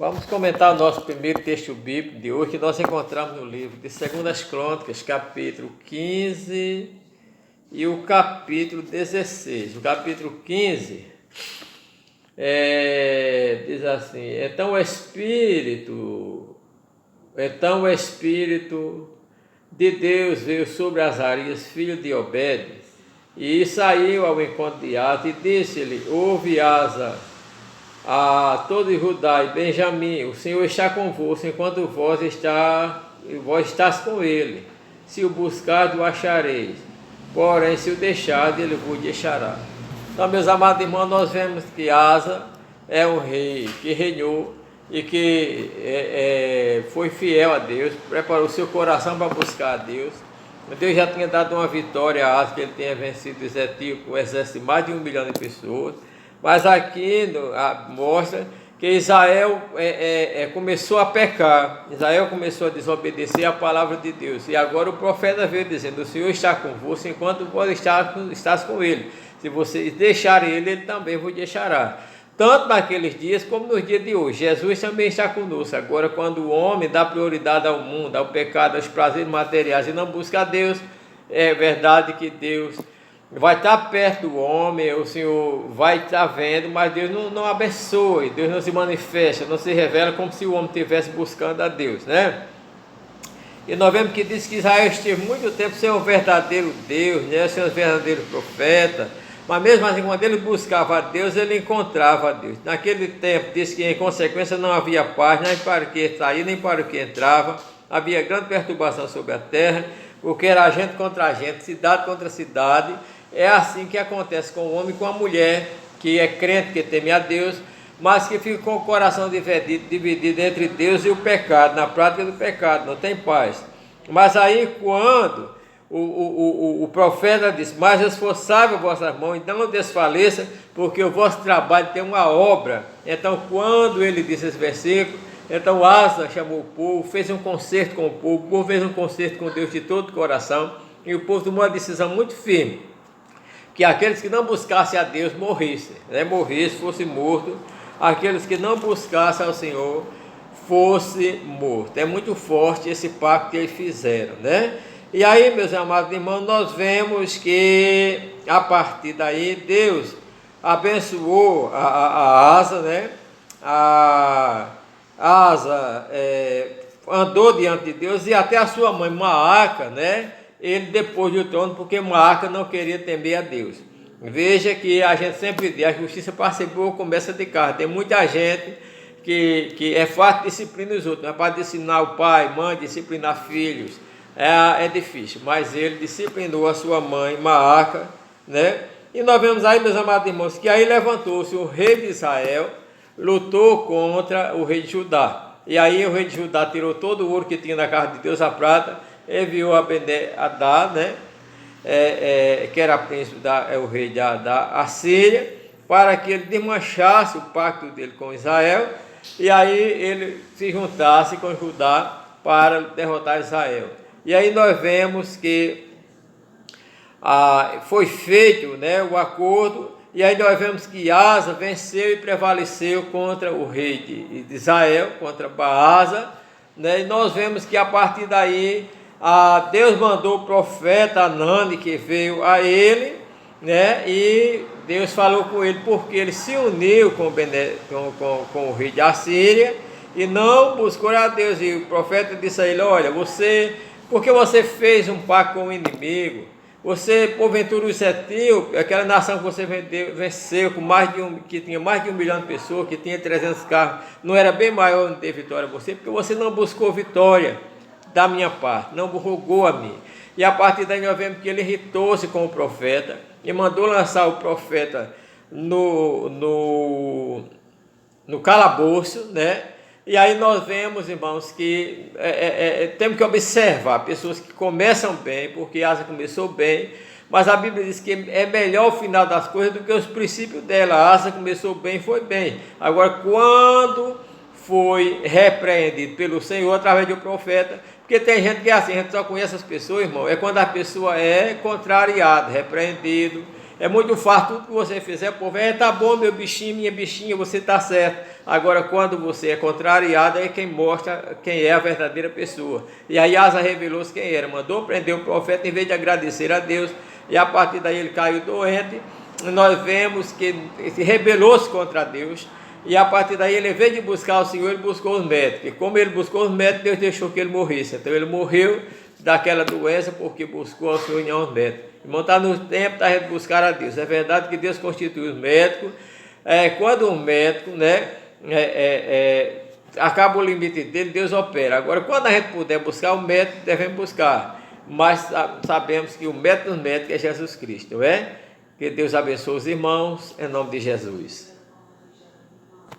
Vamos comentar o nosso primeiro texto bíblico de hoje, que nós encontramos no livro de 2 Crônicas, capítulo 15 e o capítulo 16. O capítulo 15 diz assim: Então o Espírito de Deus veio sobre Azarias, filho de Obed, e saiu ao encontro de Asa e disse-lhe: Ouve, Asa, a todo Judá e Benjamim, o Senhor está convosco, enquanto vós estás com ele. Se o buscardes, o achareis. Porém, se o deixardes, ele vos deixará. Então, meus amados irmãos, nós vemos que Asa é um rei que reinou e que foi fiel a Deus, preparou seu coração para buscar a Deus. Deus já tinha dado uma vitória a Asa, que ele tinha vencido os etíopes com um exército de mais de 1 milhão de pessoas. Mas aqui mostra que Israel começou a pecar, Israel começou a desobedecer a palavra de Deus. E agora o profeta veio dizendo: o Senhor está convosco enquanto vós estás com ele. Se vocês deixarem ele, ele também vos deixará. Tanto naqueles dias como nos dias de hoje. Jesus também está conosco. Agora, quando o homem dá prioridade ao mundo, ao pecado, aos prazeres materiais e não busca a Deus, é verdade que Deus vai estar perto do homem, o Senhor vai estar vendo, mas Deus não abençoe, Deus não se manifesta, não se revela como se o homem estivesse buscando a Deus, né? E nós vemos que diz que Israel esteve muito tempo sem um verdadeiro Deus, né? Sem um verdadeiro profeta, mas mesmo assim, quando ele buscava a Deus, ele encontrava a Deus. Naquele tempo, diz que em consequência não havia paz, nem para o que saía, nem para o que entrava, havia grande perturbação sobre a terra, porque era gente contra gente, cidade contra cidade. É assim que acontece com o homem e com a mulher, que é crente, que teme a Deus, mas que fica com o coração dividido entre Deus e o pecado, na prática do pecado, não tem paz. Mas aí quando o profeta diz: mas esforçai as vossas mãos e não desfaleça, porque o vosso trabalho tem uma obra. Então, quando ele disse esse versículo, então Asa chamou o povo, fez um concerto com o povo fez um concerto com Deus de todo o coração, e o povo tomou uma decisão muito firme, que aqueles que não buscassem a Deus morressem, né? Fosse morto, aqueles que não buscassem ao Senhor fosse morto. É muito forte esse pacto que eles fizeram, né? E aí, meus amados irmãos, nós vemos que a partir daí Deus abençoou a Asa, né? A Asa andou diante de Deus, e até a sua mãe Maaca, né? Ele depois do trono, porque Maaca não queria temer a Deus. Veja que a gente sempre diz: a justiça passa boa, começa de casa. Tem muita gente que é fácil disciplinar os outros, mas para disciplinar o pai, mãe, disciplinar filhos, é difícil. Mas ele disciplinou a sua mãe Maaca, né? E nós vemos aí, meus amados irmãos, que aí levantou-se o rei de Israel, lutou contra o rei de Judá. E aí o rei de Judá tirou todo o ouro que tinha na casa de Deus, a prata, enviou a Ben-Hadad, né? Que era príncipe o rei da Assíria, para que ele desmanchasse o pacto dele com Israel, e aí ele se juntasse com Judá para derrotar Israel. E aí nós vemos que foi feito, né, o acordo, e aí nós vemos que Asa venceu e prevaleceu contra o rei de Israel, contra Baasa, né? E nós vemos que a partir daí Deus mandou o profeta Anani, que veio a ele, né? E Deus falou com ele, porque ele se uniu com o rei da Assíria e não buscou a Deus. E o profeta disse a ele: olha, porque você fez um pacto com o inimigo, você, porventura, os etíopes, aquela nação que você venceu, que tinha mais de 1 milhão de pessoas, que tinha 300 carros, não era bem maior de ter vitória a você, porque você não buscou vitória da minha parte, não rogou a mim. E a partir daí nós vemos que ele irritou-se com o profeta e mandou lançar o profeta no calabouço, né? E aí nós vemos, irmãos, que temos que observar pessoas que começam bem, porque Asa começou bem, mas a Bíblia diz que é melhor o final das coisas do que os princípios dela. Asa começou bem, foi bem. Agora, quando foi repreendido pelo Senhor através do profeta, porque tem gente que é assim, a gente só conhece as pessoas, irmão, é quando a pessoa é contrariada, repreendido, É muito fácil, tudo que você fizer, o povo tá bom, meu bichinho, minha bichinha, você está certo. Agora, quando você é contrariado, é quem mostra quem é a verdadeira pessoa. E aí Asa revelou-se quem era, mandou prender o profeta em vez de agradecer a Deus, e a partir daí ele caiu doente. Nós vemos que ele rebelou-se contra Deus, e a partir daí ele, em vez de buscar o Senhor, ele buscou os médicos. E como ele buscou os médicos, Deus deixou que ele morresse. Então ele morreu daquela doença porque buscou o Senhor e não os médicos. Irmão, está no tempo da gente buscar a Deus. É verdade que Deus constitui os médicos. Quando um médico, acaba o limite dele, Deus opera. Agora, quando a gente puder buscar o médico, devemos buscar. Mas sabemos que o médico dos médicos é Jesus Cristo, Que Deus abençoe os irmãos, em nome de Jesus.